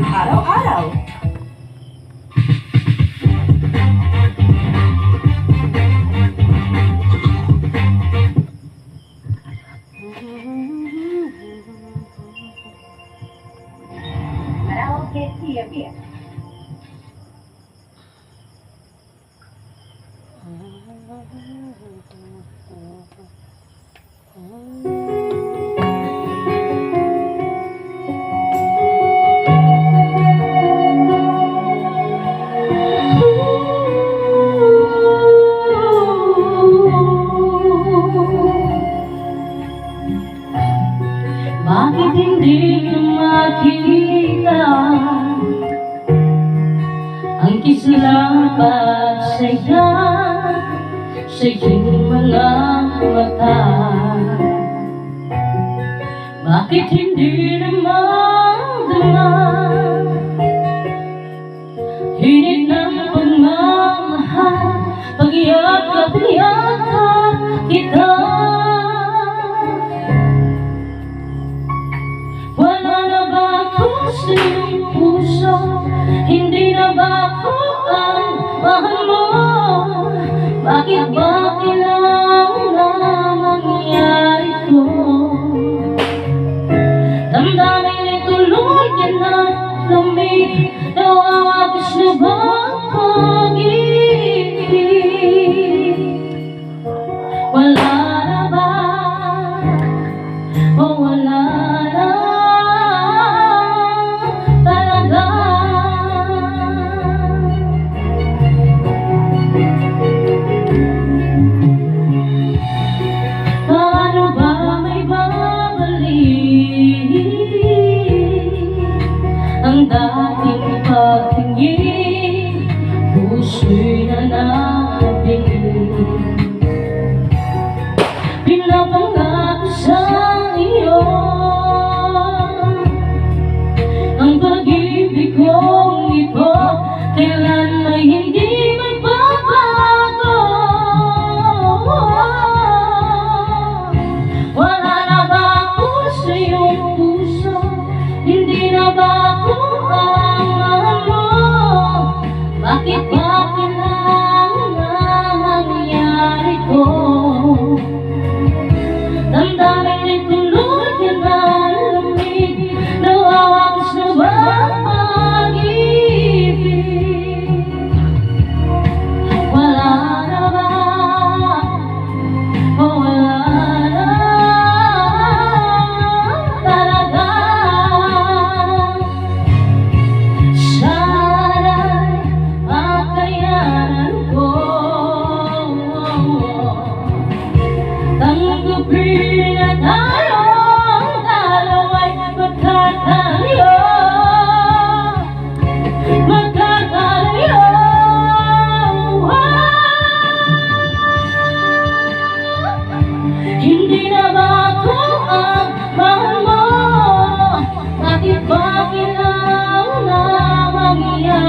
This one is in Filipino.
araw-araw. Karaoke TMS. Bakit hindi makita ang kislang pagsaya sa iyong mga mata? Bakit hindi naman hinit ng pagmamahal, pag-iyak-iyak kita? Wala na ba ako sa iyong puso? Hindi na ba ako ang mahal mo? Bakit ba kailangan mangyari ito? Damdamin ay tuluyan na lamig, nawawagos na ba ang pag-ibig? Wala na ba? O wala na talaga? Paano ba may babalik ang dating pagtingin? Puso'y nananabig, pinapangako sa iyo ang pag-ibig kong ito, kailan ay hindi magbabago. Wala na ba ako sa iyong puso? Hindi na ba ako ang mahal mo? Bakit ba kailangan mangyari ko? Damdamin ay tuluyan na lamig, nawawagos na ba ang pag-ibig? Wala na ba? O wala na talaga? Sana'y makayanan ko tanggapin na tayong dalawa'y magkakalayo, magkakalayo. Hindi na ba ako ang mahal mo? Bakit ba kailangan na mangyari?